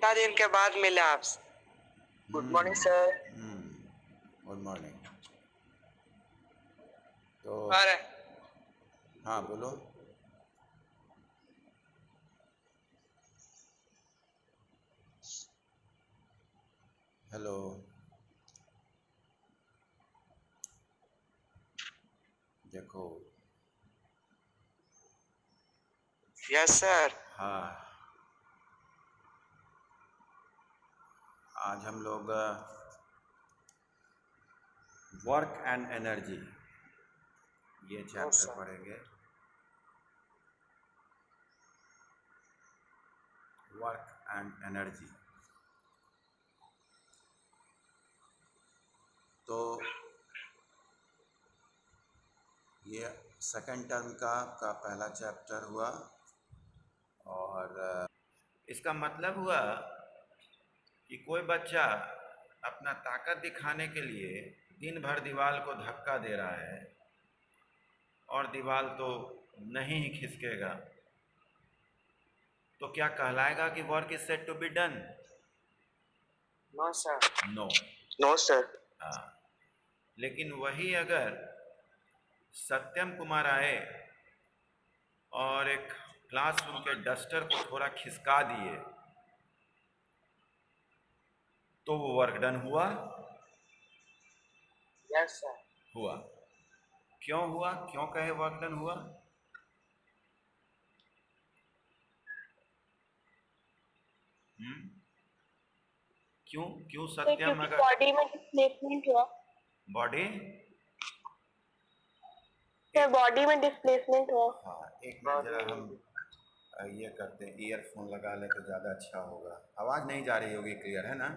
कितना दिन के बाद मिले आपसे। Good morning sir. Good morning. तो अरे हाँ बोलो। हेलो। देखो। Yes sir. हाँ, आज हम लोग वर्क एंड एनर्जी ये चैप्टर सर। पढ़ेंगे। Work and energy. तो ये सेकंड टर्म का पहला चैप्टर हुआ और इसका मतलब हुआ कि कोई बच्चा अपना ताकत दिखाने के लिए दिन भर दीवार को धक्का दे रहा है और दीवार तो नहीं ही खिसकेगा, तो क्या कहलाएगा कि work is set to be done? No sir. No. No sir. हाँ, लेकिन वही अगर सत्यम कुमार आए और एक क्लासरूम के डस्टर को थोड़ा खिसका दिए तो वो वर्क डन हुआ? Yes sir. हुआ। क्यों हुआ? क्यों कहे वर्क डन हुआ? क्यों क्यों सत्यम? अगर बॉडी में डिस्प्लेसमेंट हुआ बॉडी सर, बॉडी में डिस्प्लेसमेंट हुआ। हाँ, एक मिनट जरा हम ये करते हैं, ईयरफोन लगा ले तो ज़्यादा अच्छा होगा। आवाज़ नहीं जा रही होगी, क्लियर है ना?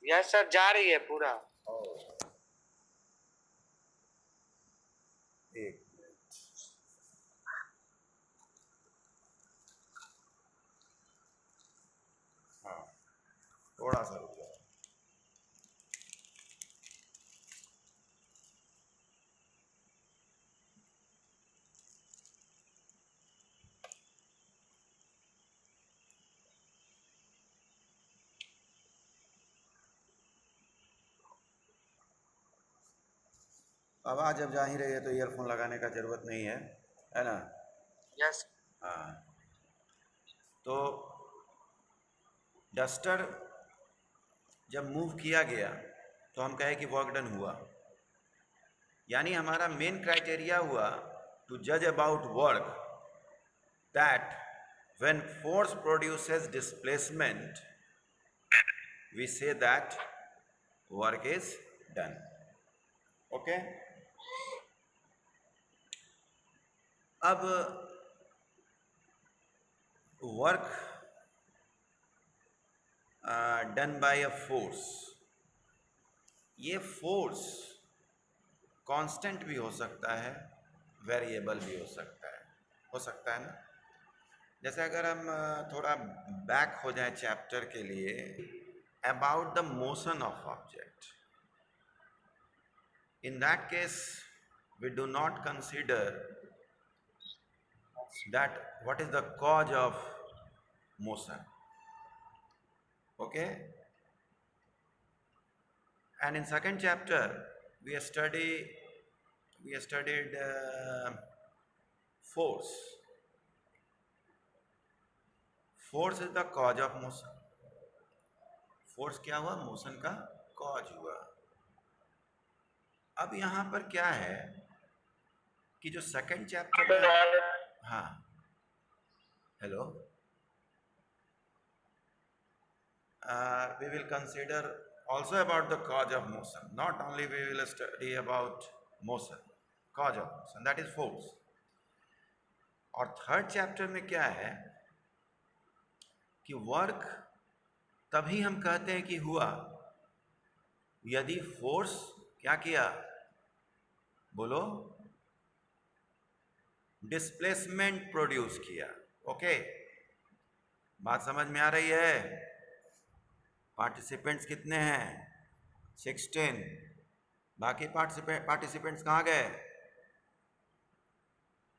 यस सर, जा रही है पूरा। एक मिनट। हाँ, थोड़ा सा रुक जाओ। आवाज़ जब जा ही रही है तो ईयरफोन लगाने का ज़रूरत नहीं है ना? यस। हाँ, तो डस्टर जब मूव किया गया तो हम कहे कि वर्क डन हुआ, यानी हमारा मेन क्राइटेरिया हुआ टू जज about work that when force produces displacement we say that work is done. Okay? अब work done by a force, ये फोर्स कांस्टेंट भी हो सकता है, वेरिएबल भी हो सकता है ना? जैसे अगर हम थोड़ा बैक हो जाए चैप्टर के लिए, about the motion of object, in that case we do not consider that what is the cause of motion. Okay? And in second chapter we studied force. Force is the cause of motion. Force क्या हुआ? Motion का cause हुआ। अब यहाँ पर क्या है कि जो सेकंड चैप्टर में, हाँ hello, we will consider also about the cause of motion. Not only we will study about motion, cause of motion, that is force. और थर्ड चैप्टर में क्या है कि वर्क तभी हम कहते हैं कि हुआ यदि फोर्स क्या किया? बोलो। डिस्प्लेसमेंट प्रोड्यूस किया। ओके, बात समझ में आ रही है? पार्टिसिपेंट्स कितने हैं? 16। बाकी पार्टिसिपेंट्स कहाँ गए?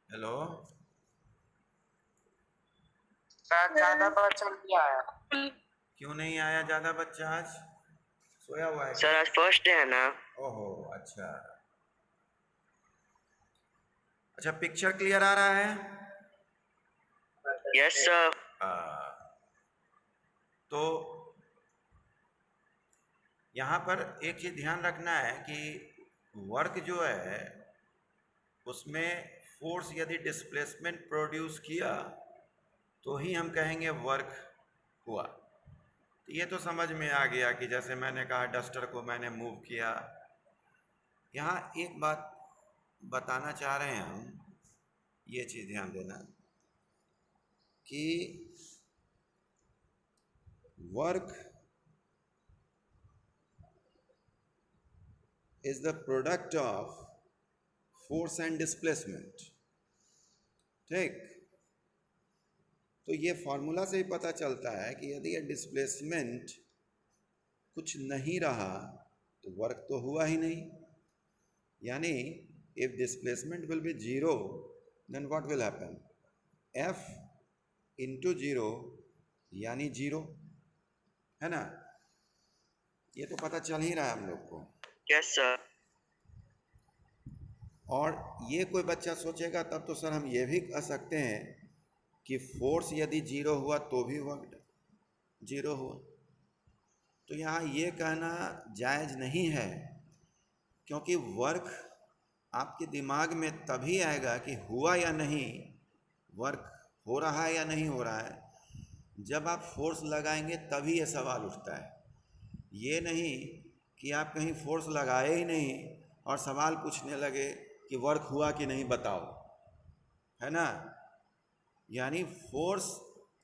हेलो सर ज्यादा बच्चा नहीं आया। क्यों नहीं आया ज़्यादा बच्चा आज? सोया हुआ है क्या? सर आज फर्स्ट डे है ना। ओहो, अच्छा अच्छा। पिक्चर क्लियर आ रहा है? Yes sir. तो यहाँ पर एक चीज़ ध्यान रखना है कि वर्क जो है उसमें फोर्स यदि डिस्प्लेसमेंट प्रोड्यूस किया तो ही हम कहेंगे वर्क हुआ। तो ये तो समझ में आ गया कि जैसे मैंने कहा डस्टर को मैंने मूव किया। यहाँ एक बात बताना चाह रहे हैं हम, ये चीज़ ध्यान देना कि work is the product of force and displacement। ठीक, तो ये फॉर्मूला से ही पता चलता है कि यदि ये डिस्प्लेसमेंट कुछ नहीं रहा तो वर्क तो हुआ ही नहीं। यानी if displacement will be zero then what will happen, F into zero यानी जीरो, है ना? ये तो पता चल ही रहा है हम लोग को। Yes sir. और ये कोई बच्चा सोचेगा तब तो सर हम ये भी कह सकते हैं कि फोर्स यदि जीरो हुआ तो भी वर्क जीरो हुआ। तो यहाँ ये कहना जायज़ नहीं है, क्योंकि वर्क आपके दिमाग में तभी आएगा कि हुआ या नहीं, वर्क हो रहा है या नहीं हो रहा है, जब आप फोर्स लगाएंगे तभी ये सवाल उठता है। ये नहीं कि आप कहीं फोर्स लगाए ही नहीं और सवाल पूछने लगे कि वर्क हुआ कि नहीं बताओ, है ना? यानी फोर्स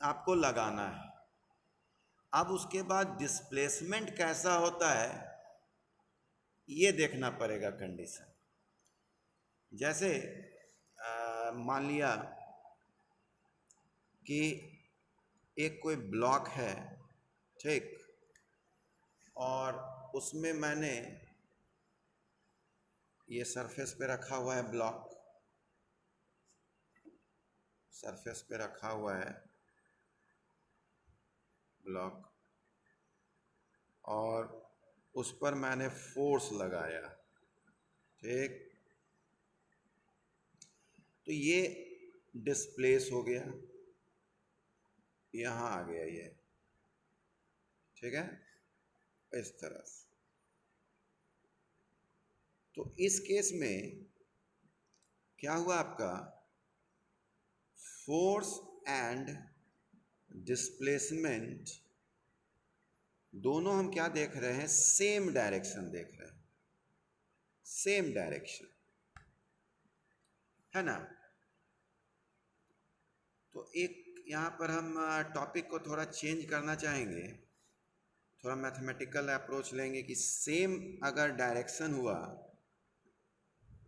आपको लगाना है। अब उसके बाद डिस्प्लेसमेंट कैसा होता है ये देखना पड़ेगा कंडीशन। जैसे मान लिया कि एक कोई ब्लॉक है, ठीक, और उसमें मैंने ये सरफेस पे रखा हुआ है ब्लॉक, सरफेस पे रखा हुआ है ब्लॉक, और उस पर मैंने फोर्स लगाया, ठीक, तो ये डिस्प्लेस हो गया, यहाँ आ गया ये, ठीक है, इस तरह से। तो इस केस में क्या हुआ आपका, फोर्स एंड डिस्प्लेसमेंट दोनों हम क्या देख रहे हैं, सेम डायरेक्शन देख रहे हैं, सेम डायरेक्शन, है ना? तो एक यहाँ पर हम टॉपिक को थोड़ा चेंज करना चाहेंगे, थोड़ा मैथमेटिकल अप्रोच लेंगे कि सेम अगर डायरेक्शन हुआ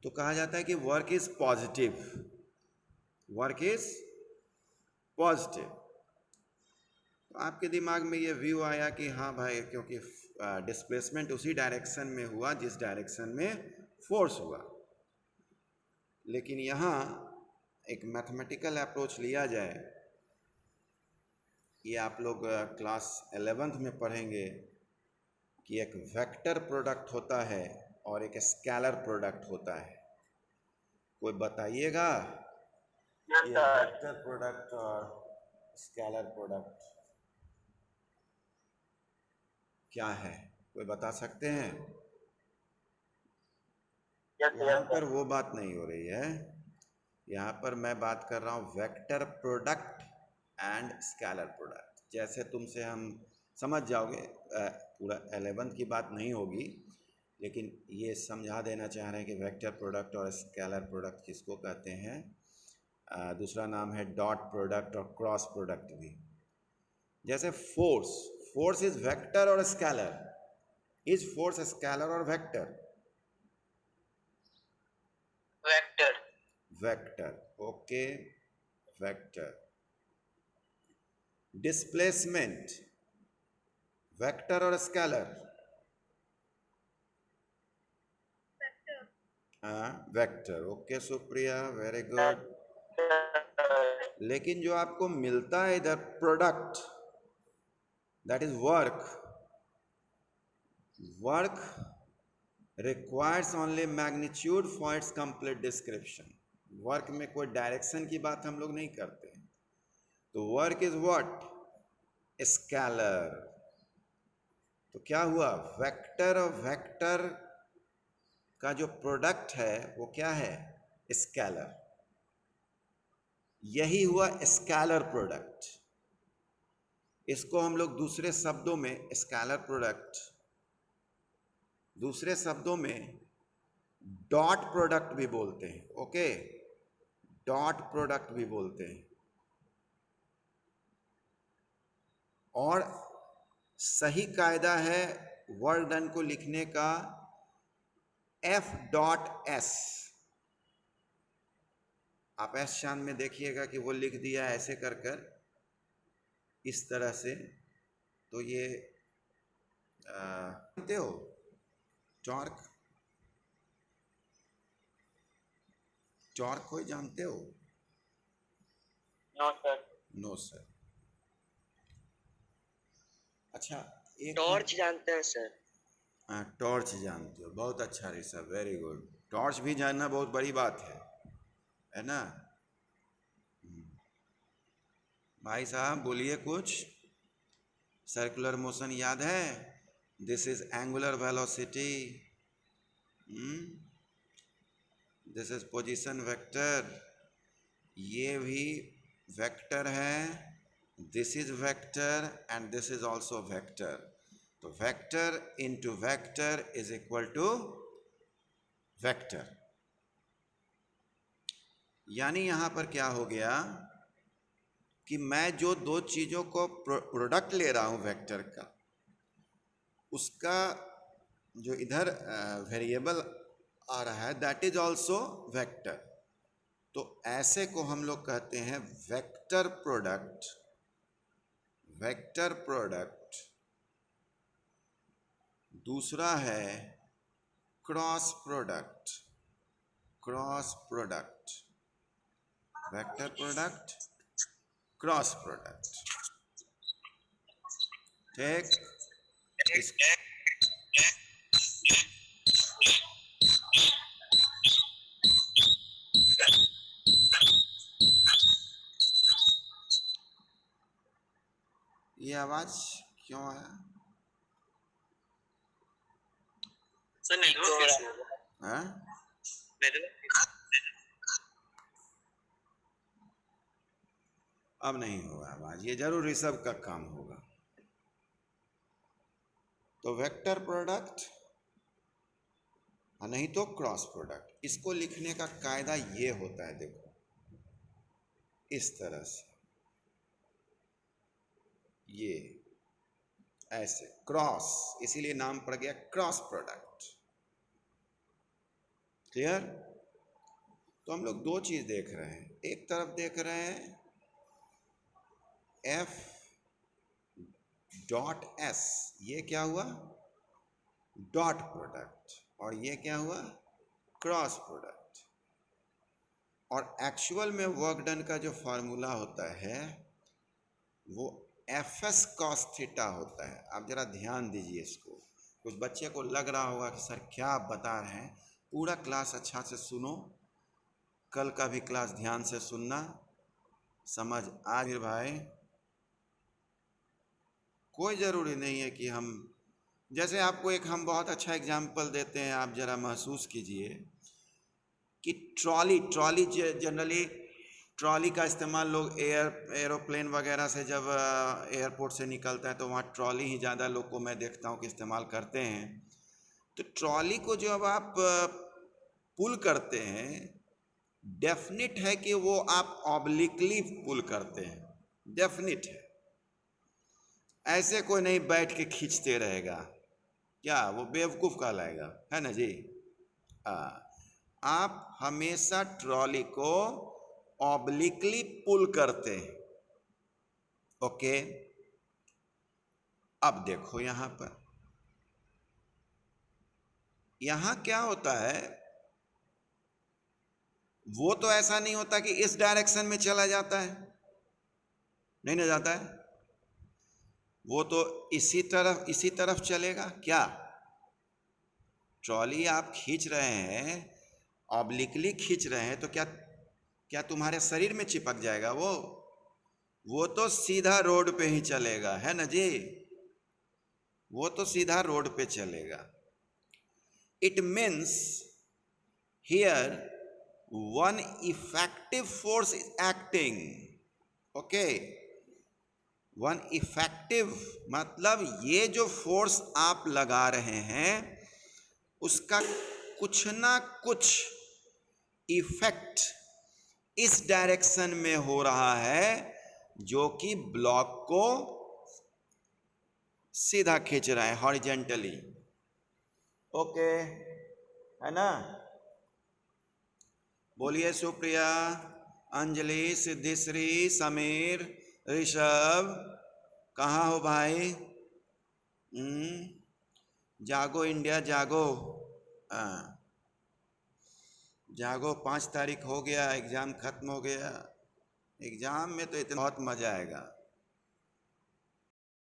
तो कहा जाता है कि work is positive, work is positive. तो आपके दिमाग में ये व्यू आया कि हाँ भाई, क्योंकि डिस्प्लेसमेंट उसी डायरेक्शन में हुआ जिस डायरेक्शन में फोर्स हुआ। लेकिन यहाँ एक मैथमेटिकल अप्रोच लिया जाए, ये आप लोग क्लास 11th में पढ़ेंगे कि एक वेक्टर प्रोडक्ट होता है और एक स्केलर प्रोडक्ट होता है। कोई बताइएगा ये वेक्टर प्रोडक्ट और स्केलर प्रोडक्ट क्या है, कोई बता सकते हैं? यहाँ पर वो बात नहीं हो रही है, यहाँ पर मैं बात कर रहा हूँ vector product and scalar product. जैसे तुमसे हम समझ जाओगे, पूरा 11th की बात नहीं होगी, लेकिन ये समझा देना चाह रहे हैं कि वेक्टर प्रोडक्ट और स्केलर प्रोडक्ट किसको कहते हैं। दूसरा नाम है डॉट प्रोडक्ट और क्रॉस प्रोडक्ट भी। जैसे फोर्स, फोर्स इज वेक्टर और स्केलर, इज फोर्स स्केलर और vector? Vector. Vector, okay, vector. Displacement vector और scalar? Vector, okay Supriya, very good. लेकिन जो आपको मिलता है इधर product, that is work, work requires only magnitude for its complete description. Work में कोई डायरेक्शन की बात हम लोग नहीं करते हैं। तो वर्क इज व्हाट? स्केलर। तो क्या हुआ? वेक्टर और वेक्टर का जो प्रोडक्ट है वो क्या है? स्केलर। यही हुआ स्केलर प्रोडक्ट। इसको हम लोग दूसरे शब्दों में स्केलर प्रोडक्ट, दूसरे शब्दों में डॉट प्रोडक्ट भी बोलते हैं। ओके, डॉट प्रोडक्ट भी बोलते हैं। और सही कायदा है वर्क डन को लिखने का F.S। आप एस शान में देखिएगा कि वो लिख दिया ऐसे कर कर इस तरह से। तो ये जानते हो टॉर्क? टॉर्क कोई जानते हो? No sir. No sir. अच्छा, एक टॉर्च जानते हैं सर? टॉर्च जानते हो, बहुत अच्छा ऋषभ, वेरी गुड। टॉर्च भी जानना बहुत बड़ी बात है ना? भाई साहब बोलिए कुछ। सर्कुलर मोशन याद है? This is angular velocity, this is position vector, ये भी वेक्टर है, this is vector and this is also vector. तो vector into vector is equal to vector. यानी यहां पर क्या हो गया कि मैं जो दो चीजों को प्रोडक्ट ले रहा हूं वेक्टर का, उसका जो इधर वेरिएबल आ रहा है दैट इज ऑल्सो वेक्टर। तो ऐसे को हम लोग कहते हैं वेक्टर प्रोडक्ट। Vector product. दूसरा है cross product. Cross product, vector product, cross product. ठीक, इस ये आवाज क्यों आया? सर नेटवर्क कैसे होगा? हाँ? अब नहीं होगा आवाज, ये जरूर ऋषभ का काम होगा। तो वेक्टर प्रोडक्ट नहीं तो क्रॉस प्रोडक्ट। इसको लिखने का कायदा ये होता है, देखो इस तरह से, ये ऐसे क्रॉस, इसीलिए नाम पड़ गया क्रॉस प्रोडक्ट। क्लियर? तो हम लोग दो चीज देख रहे हैं। एक तरफ देख रहे हैं F डॉट S, ये क्या हुआ? Dot product. और ये क्या हुआ? Cross product. और एक्चुअल में वर्क डन का जो फार्मूला होता है वो Fs cos थीटा होता है। आप जरा ध्यान दीजिए इसको। कुछ बच्चे को लग रहा होगा कि सर क्या आप बता रहे हैं, पूरा क्लास अच्छा से सुनो, कल का भी क्लास ध्यान से सुनना, समझ आ फिर भाई। कोई ज़रूरी नहीं है कि हम, जैसे आपको एक हम बहुत अच्छा एग्जाम्पल देते हैं, आप ज़रा महसूस कीजिए कि ट्रॉली जनरली ट्रॉली का इस्तेमाल लोग एरोप्लेन वगैरह से जब एयरपोर्ट से निकलता है तो वहाँ ट्रॉली ही ज़्यादा लोग को मैं देखता हूँ कि इस्तेमाल करते हैं। तो ट्रॉली को जब आप पुल करते हैं, डेफिनेट है कि वो आप ऑब्लिकली पुल करते हैं, डेफिनेट है। ऐसे कोई नहीं बैठ के खींचते रहेगा, क्या वो बेवकूफ़ कहलाएगा, है ना जी? आप हमेशा ट्रॉली को ऑब्लिकली पुल करते हैं। ओके, अब देखो यहां पर, यहां क्या होता है, वो तो ऐसा नहीं होता कि इस डायरेक्शन में चला जाता है, नहीं ना जाता है, वो तो इसी तरफ चलेगा क्या? ट्रॉली आप खींच रहे हैं, ऑब्लिकली खींच रहे हैं, तो क्या तुम्हारे शरीर में चिपक जाएगा? वो तो सीधा रोड पे ही चलेगा, है ना जी? वो तो सीधा रोड पे चलेगा। It means here one effective force is acting. Okay, one effective मतलब ये जो फोर्स आप लगा रहे हैं उसका कुछ ना कुछ इफेक्ट इस डायरेक्शन में हो रहा है जो कि ब्लॉक को सीधा खींच रहा है, हॉरिजेंटली। ओके, है ना? बोलिए सुप्रिया, अंजलि, सिद्धिश्री, समीर, ऋषभ, कहाँ हो भाई? जागो इंडिया जागो। हाँ, जागो, 5 तारीख हो गया, एग्जाम खत्म हो गया। एग्जाम में तो इतना बहुत मजा आएगा।